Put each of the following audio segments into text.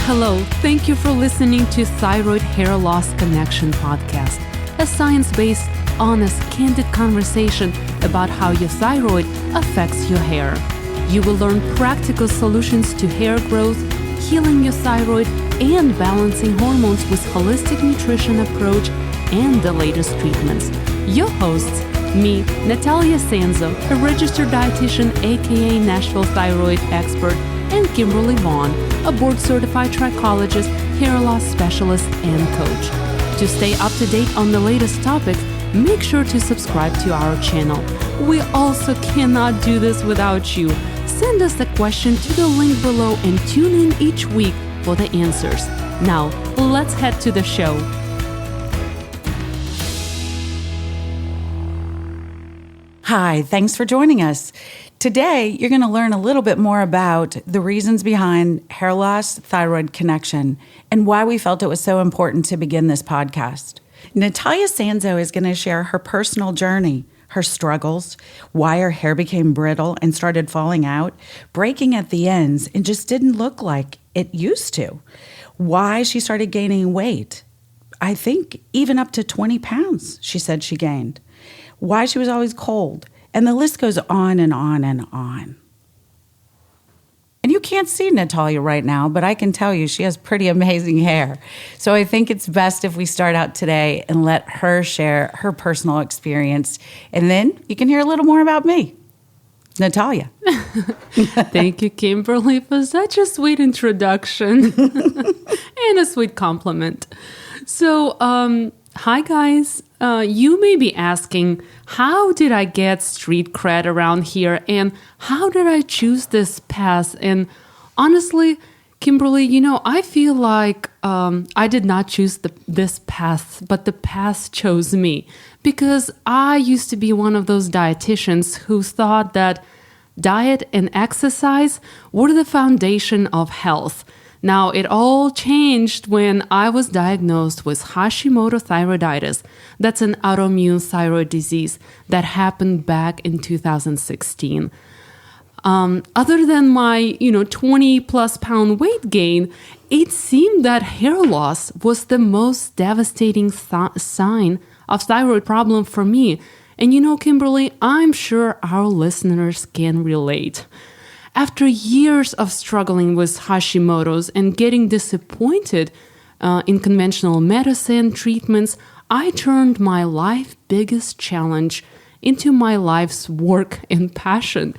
Hello, thank you for listening to Thyroid Hair Loss Connection podcast, a science-based, honest, candid conversation about how your thyroid affects your hair. You will learn practical solutions to hair growth, healing your thyroid, and balancing hormones with holistic nutrition approach and the latest treatments. Your hosts, me, Nataliia Sanzo, a registered dietitian, aka Nashville Thyroid Expert, and Kimberly Vaughn, a board-certified trichologist, hair loss specialist, and coach. To stay up to date on the latest topics, make sure to subscribe to our channel. We also cannot do this without you. Send us a question to the link below and tune in each week for the answers. Now, let's head to the show. Hi, thanks for joining us. Today, you're going to learn a little bit more about the reasons behind hair loss thyroid connection and why we felt it was so important to begin this podcast. Nataliia Sanzo is going to share her personal journey, her struggles, why her hair became brittle and started falling out, breaking at the ends and just didn't look like it used to, why she started gaining weight. I think even up to 20 pounds, she said she gained. Why she was always cold. And the list goes on and on and on. And you can't see Nataliia right now, but I can tell you she has pretty amazing hair. So I think it's best if we start out today and let her share her personal experience. And then you can hear a little more about me. Nataliia. Thank you, Kimberly, for such a sweet introduction and a sweet compliment. So, hi guys. You may be asking, how did I get street cred around here and how did I choose this path? And honestly, Kimberly, I feel like I did not choose this path, but the path chose me because I used to be one of those dietitians who thought that diet and exercise were the foundation of health. Now, it all changed when I was diagnosed with Hashimoto thyroiditis. That's an autoimmune thyroid disease that happened back in 2016. Other than my, 20 plus pound weight gain, it seemed that hair loss was the most devastating sign of thyroid problem for me. And Kimberly, I'm sure our listeners can relate. After years of struggling with Hashimoto's and getting disappointed in conventional medicine treatments, I turned my life's biggest challenge into my life's work and passion.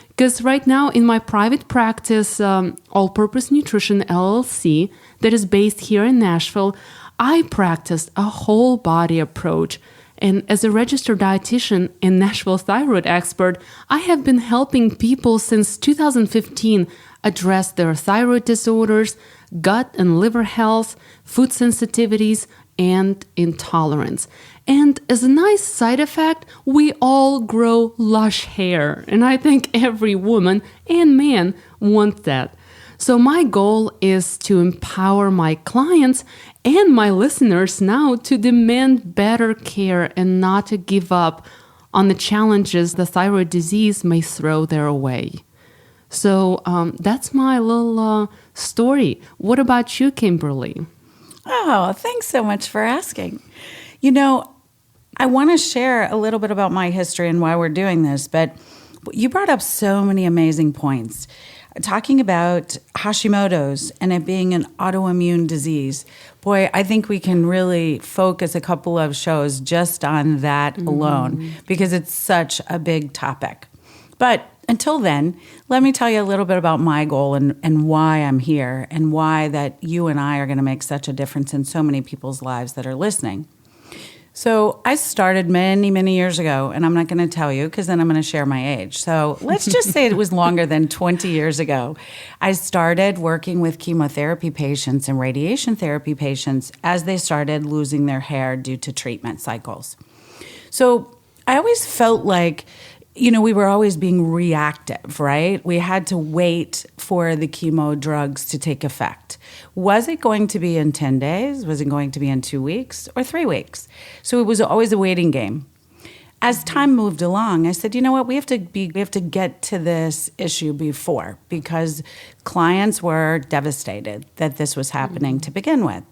Because right now in my private practice, All-Purpose Nutrition LLC, that is based here in Nashville, I practiced a whole body approach. And as a registered dietitian and Nashville Thyroid Expert, I have been helping people since 2015 address their thyroid disorders, gut and liver health, food sensitivities, and intolerance. And as a nice side effect, we all grow lush hair. And I think every woman and man want that. So my goal is to empower my clients and my listeners now to demand better care and not to give up on the challenges the thyroid disease may throw their way. So that's my little story. What about you, Kimberly? Oh, thanks so much for asking. I want to share a little bit about my history and why we're doing this, but you brought up so many amazing points. Talking about Hashimoto's and it being an autoimmune disease. Boy, I think we can really focus a couple of shows just on that alone because it's such a big topic. But until then, let me tell you a little bit about my goal and why I'm here and why that you and I are going to make such a difference in so many people's lives that are listening. So I started many, many years ago, and I'm not going to tell you because then I'm going to share my age. So let's just say it was longer than 20 years ago. I started working with chemotherapy patients and radiation therapy patients as they started losing their hair due to treatment cycles. So I always felt like, we were always being reactive, right? We had to wait for the chemo drugs to take effect. Was it going to be in 10 days? Was it going to be in 2 weeks or 3 weeks? So it was always a waiting game. as time moved along, I said, you know what, we have to get to this issue before, because clients were devastated that this was happening to begin with.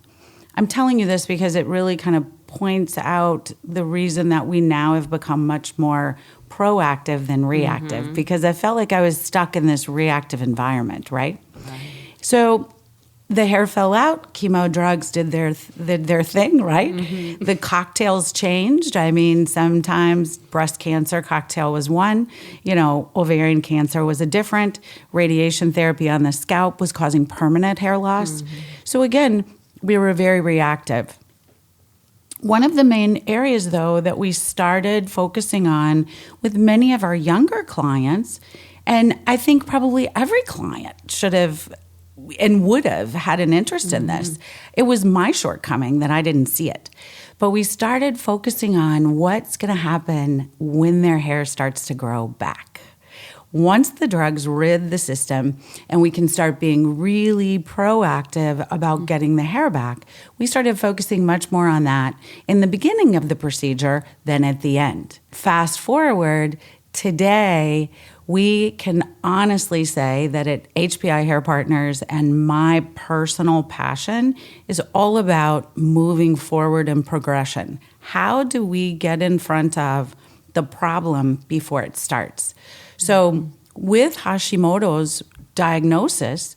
I'm telling you this because it really kind of points out the reason that we now have become much more proactive than reactive, because I felt like I was stuck in this reactive environment, right? So the hair fell out, chemo drugs did their thing, right? The cocktails changed. I mean, sometimes breast cancer cocktail was one, ovarian cancer was a different, radiation therapy on the scalp was causing permanent hair loss. So again, we were very reactive. One of the main areas, though, that we started focusing on with many of our younger clients, and I think probably every client should have and would have had an interest in this. It was my shortcoming that I didn't see it. But we started focusing on what's going to happen when their hair starts to grow back. Once the drugs rid the system and we can start being really proactive about getting the hair back, we started focusing much more on that in the beginning of the procedure than at the end. Fast forward, today, we can honestly say that at HPI Hair Partners, and my personal passion is all about moving forward in progression. How do we get in front of the problem before it starts? So with Hashimoto's diagnosis,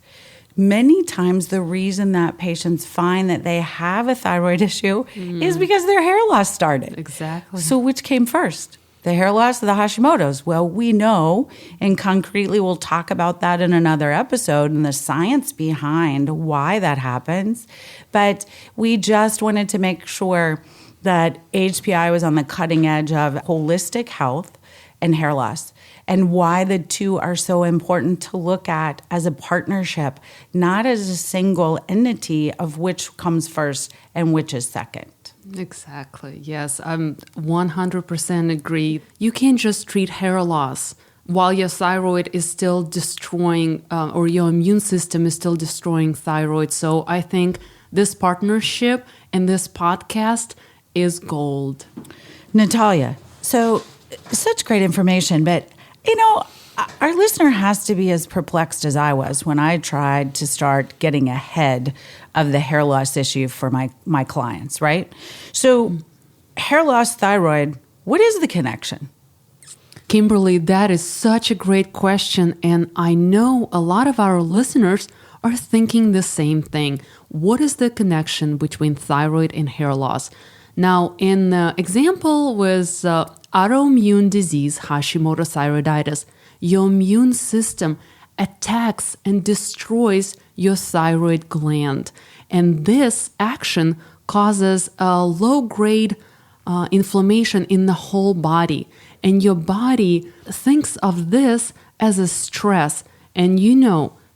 many times the reason that patients find that they have a thyroid issue is because their hair loss started. Exactly. So which came first? The hair loss or the Hashimoto's? Well, we know, and concretely we'll talk about that in another episode and the science behind why that happens. But we just wanted to make sure that HPI was on the cutting edge of holistic health and hair loss, and why the two are so important to look at as a partnership, not as a single entity of which comes first and which is second. Exactly. Yes, I'm 100% agree. You can't just treat hair loss while your thyroid is still destroying, or your immune system is still destroying thyroid. So I think this partnership and this podcast is gold. Nataliia, so such great information, but our listener has to be as perplexed as I was when I tried to start getting ahead of the hair loss issue for my clients, right? So hair loss, thyroid, what is the connection? Kimberly, that is such a great question. And I know a lot of our listeners are thinking the same thing. What is the connection between thyroid and hair loss? Now, in the example with autoimmune disease, Hashimoto's thyroiditis, your immune system attacks and destroys your thyroid gland. And this action causes a low-grade inflammation in the whole body. And your body thinks of this as a stress. And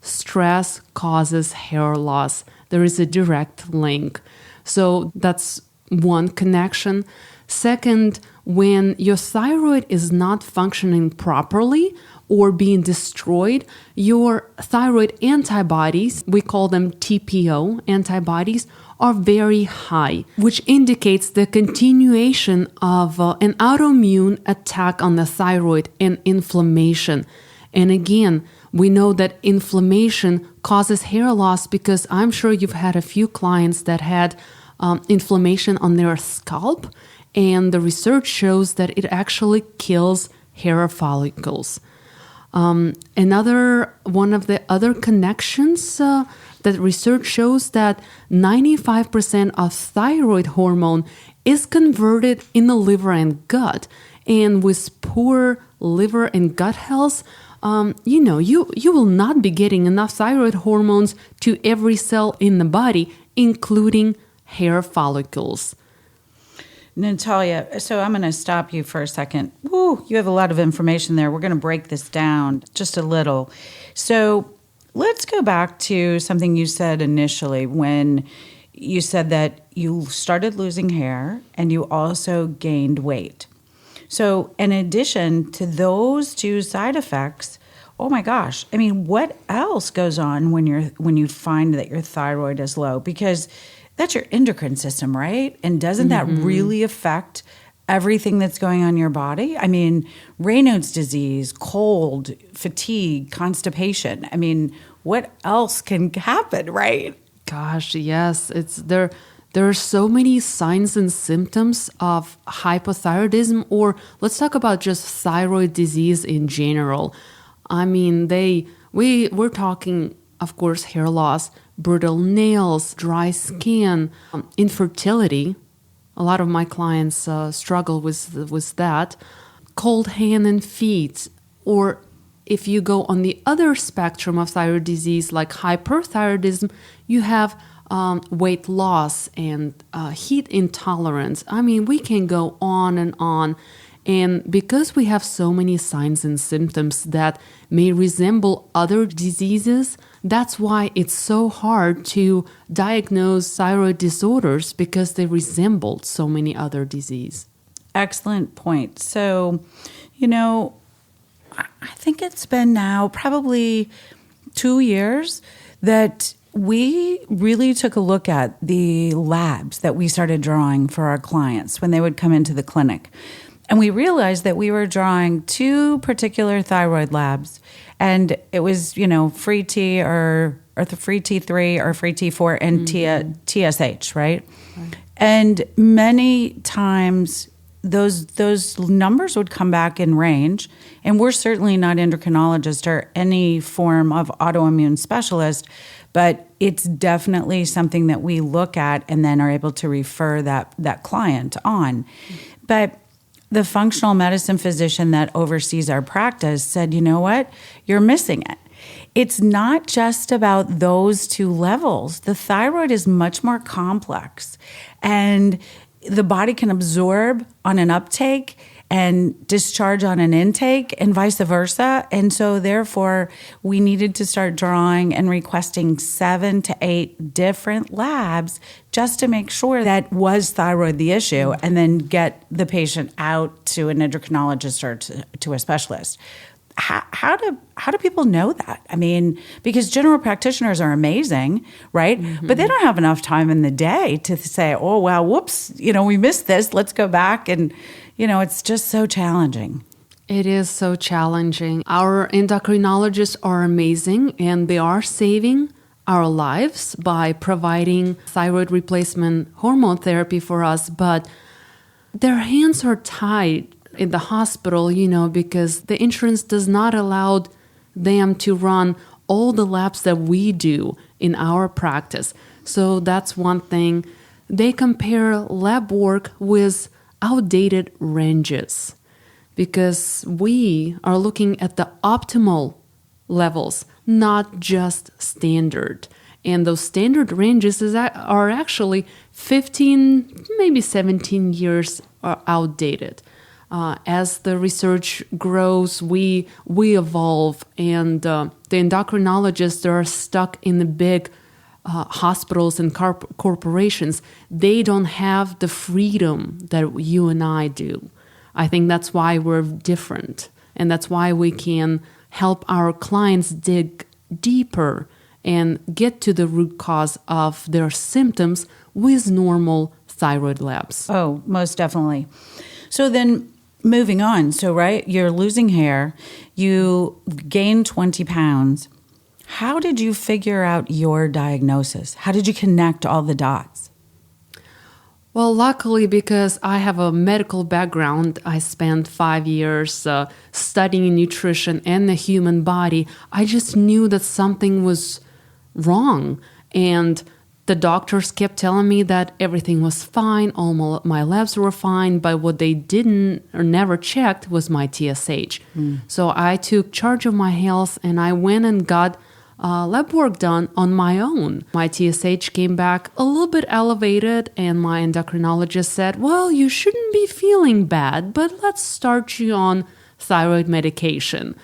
stress causes hair loss. There is a direct link. So that's one connection. Second, when your thyroid is not functioning properly or being destroyed, your thyroid antibodies, we call them TPO antibodies, are very high, which indicates the continuation of an autoimmune attack on the thyroid and inflammation. And again, we know that inflammation causes hair loss because I'm sure you've had a few clients that had inflammation on their scalp, and the research shows that it actually kills hair follicles. Another one of the other connections that research shows that 95% of thyroid hormone is converted in the liver and gut. And with poor liver and gut health, you will not be getting enough thyroid hormones to every cell in the body, including hair follicles. Nataliia, so I'm going to stop you for a second. Woo, you have a lot of information there. We're going to break this down just a little. So let's go back to something you said initially when you said that you started losing hair and you also gained weight. So in addition to those two side effects, oh my gosh, I mean, what else goes on when you find that your thyroid is low? Because that's your endocrine system, right? And doesn't that really affect everything that's going on in your body? I mean, Raynaud's disease, cold, fatigue, constipation. I mean, what else can happen, right? Gosh, yes. It's there. There are so many signs and symptoms of hypothyroidism, or let's talk about just thyroid disease in general. I mean, we're talking, of course, hair loss, brittle nails, dry skin, infertility. A lot of my clients struggle with that. Cold hand and feet, or if you go on the other spectrum of thyroid disease, like hyperthyroidism, you have weight loss and heat intolerance. I mean, we can go on and on. And because we have so many signs and symptoms that may resemble other diseases, that's why it's so hard to diagnose thyroid disorders, because they resemble so many other diseases. Excellent point. So, I think it's been now probably 2 years that we really took a look at the labs that we started drawing for our clients when they would come into the clinic. And we realized that we were drawing 2 particular thyroid labs, and it was, free T or the free T3 or free T4 and TSH, right? And many times those numbers would come back in range, and we're certainly not endocrinologists or any form of autoimmune specialist, but it's definitely something that we look at and then are able to refer that client on. But the functional medicine physician that oversees our practice said, you know what, you're missing it. It's not just about those 2 levels. The thyroid is much more complex, and the body can absorb on an uptake and discharge on an intake and vice versa. And so therefore, we needed to start drawing and requesting 7 to 8 different labs just to make sure that was thyroid the issue, and then get the patient out to an endocrinologist or to a specialist. How do people know that? I mean, because general practitioners are amazing, right? Mm-hmm. But they don't have enough time in the day to say, oh, wow, whoops, we missed this. Let's go back. And, it's just so challenging. It is so challenging. Our endocrinologists are amazing, and they are saving our lives by providing thyroid replacement hormone therapy for us. But their hands are tied in the hospital, because the insurance does not allow them to run all the labs that we do in our practice. So that's one thing. They compare lab work with outdated ranges, because we are looking at the optimal levels, not just standard. And those standard ranges are actually 15, maybe 17 years outdated. As the research grows, we evolve, and the endocrinologists are stuck in the big hospitals and corporations. They don't have the freedom that you and I do. I think that's why we're different, and that's why we can help our clients dig deeper and get to the root cause of their symptoms with normal thyroid labs. Oh, most definitely. So then, moving on. So, right, you're losing hair, you gained 20 pounds. How did you figure out your diagnosis? How did you connect all the dots? Well, luckily, because I have a medical background, I spent 5 years studying nutrition and the human body. I just knew that something was wrong. And the doctors kept telling me that everything was fine, all my labs were fine, but what they didn't or never checked was my TSH. So I took charge of my health, and I went and got lab work done on my own. My TSH came back a little bit elevated, and my endocrinologist said, well, you shouldn't be feeling bad, but let's start you on thyroid medication.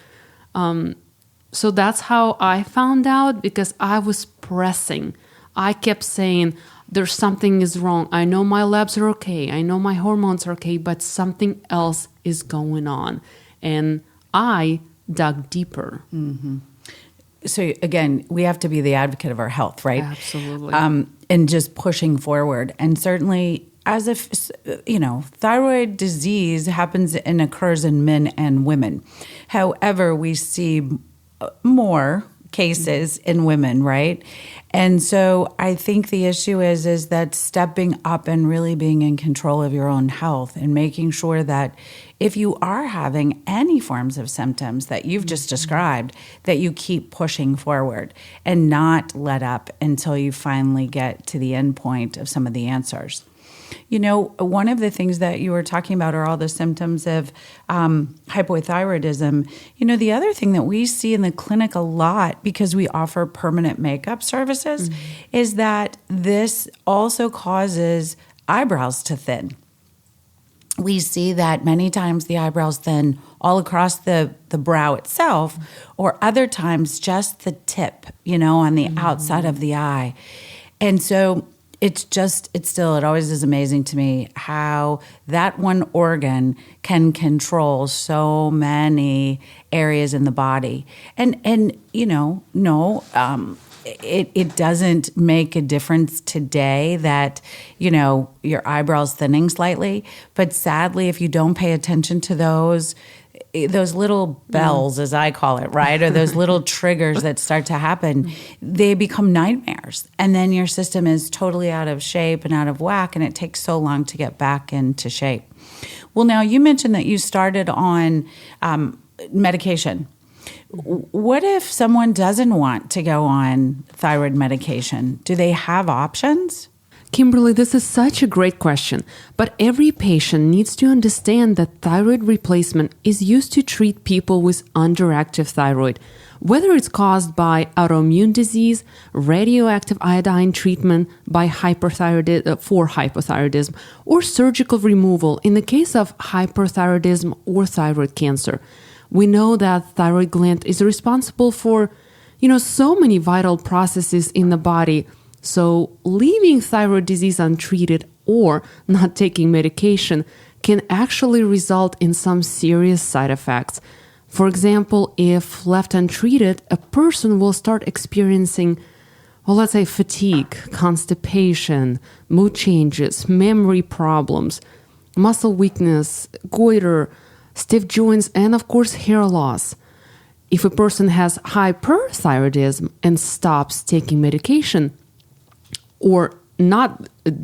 So that's how I found out, because I was pressing. I kept saying, there's something is wrong. I know my labs are okay. I know my hormones are okay, but something else is going on. And I dug deeper. Mm-hmm. So again, we have to be the advocate of our health, right? Absolutely. And just pushing forward. And certainly as if, thyroid disease happens and occurs in men and women. However, we see more cases in women, right? And so I think the issue is that stepping up and really being in control of your own health and making sure that if you are having any forms of symptoms that you've just described, that you keep pushing forward and not let up until you finally get to the end point of some of the answers. One of the things that you were talking about are all the symptoms of hypothyroidism. The other thing that we see in the clinic a lot, because we offer permanent makeup services, is that this also causes eyebrows to thin. We see that many times the eyebrows thin all across the brow itself, or other times just the tip, on the outside of the eye. And so it always is amazing to me how that one organ can control so many areas in the body. It doesn't make a difference today that, your eyebrows thinning slightly. But sadly, if you don't pay attention to those little bells, as I call it, right? Or those little triggers that start to happen, they become nightmares. And then your system is totally out of shape and out of whack, and it takes so long to get back into shape. Well, now you mentioned that you started on medication. What if someone doesn't want to go on thyroid medication? Do they have options? Kimberly, this is such a great question, but every patient needs to understand that thyroid replacement is used to treat people with underactive thyroid, whether it's caused by autoimmune disease, radioactive iodine treatment for hypothyroidism, or surgical removal in the case of hyperthyroidism or thyroid cancer. We know that thyroid gland is responsible for, so many vital processes in the body. So leaving thyroid disease untreated or not taking medication can actually result in some serious side effects. For example, if left untreated, a person will start experiencing, let's say fatigue, constipation, mood changes, memory problems, muscle weakness, goiter, stiff joints, and of course hair loss. If a person has hyperthyroidism and stops taking medication, or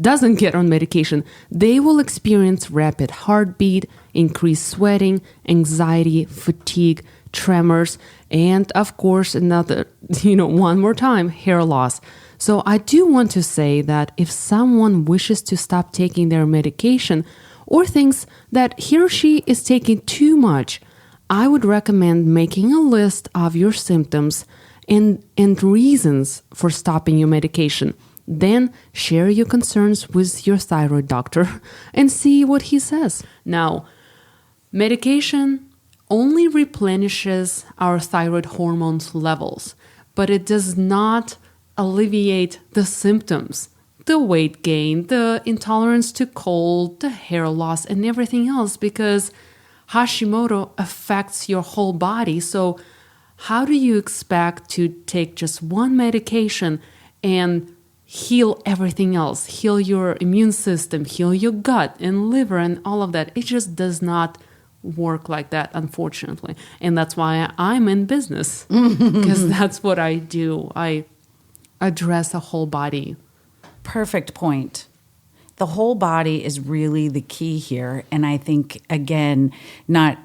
doesn't get on medication, they will experience rapid heartbeat, increased sweating, anxiety, fatigue, tremors, and of course, one more time, hair loss. So I do want to say that if someone wishes to stop taking their medication or thinks that he or she is taking too much, I would recommend making a list of your symptoms and reasons for stopping your medication. Then share your concerns with your thyroid doctor and see what he says. Now, medication only replenishes our thyroid hormones levels, but it does not alleviate the symptoms, the weight gain, the intolerance to cold, the hair loss, and everything else, because Hashimoto affects your whole body. So how do you expect to take just one medication and heal everything else, heal your immune system, heal your gut and liver and all of that? It just does not work like that, unfortunately. And that's why I'm in business, because that's what I do. I address the whole body. Perfect point. The whole body is really the key here. And I think, again, not,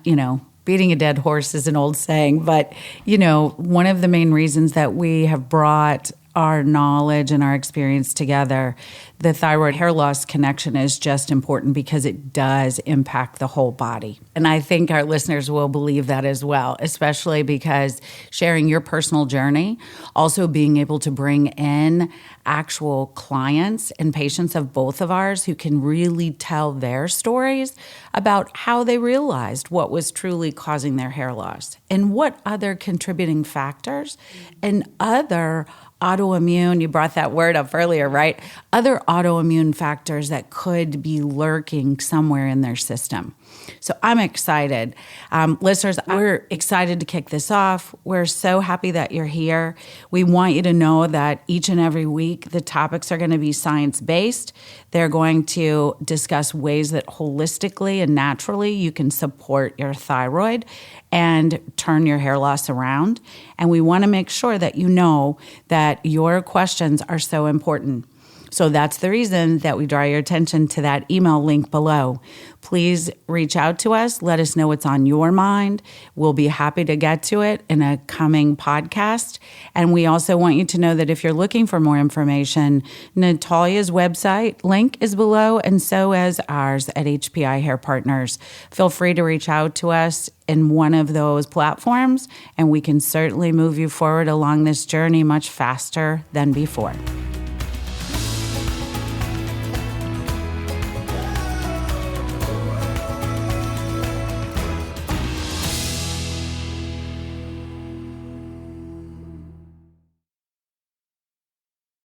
beating a dead horse is an old saying, but, one of the main reasons that we have brought our knowledge and our experience together, the thyroid hair loss connection is just important because it does impact the whole body. And I think our listeners will believe that as well, especially because sharing your personal journey, also being able to bring in actual clients and patients of both of ours who can really tell their stories about how they realized what was truly causing their hair loss and what other contributing factors and other autoimmune, you brought that word up earlier, right? Other autoimmune factors that could be lurking somewhere in their system. So I'm excited. Listeners, we're excited to kick this off. We're so happy that you're here. We want you to know that each and every week, the topics are going to be science-based. They're going to discuss ways that holistically and naturally you can support your thyroid and turn your hair loss around. And we want to make sure that you know that your questions are so important. So that's the reason that we draw your attention to that email link below. Please reach out to us. Let us know what's on your mind. We'll be happy to get to it in a coming podcast. And we also want you to know that if you're looking for more information, Natalia's website link is below, and so is ours at HPI Hair Partners. Feel free to reach out to us in one of those platforms, and we can certainly move you forward along this journey much faster than before.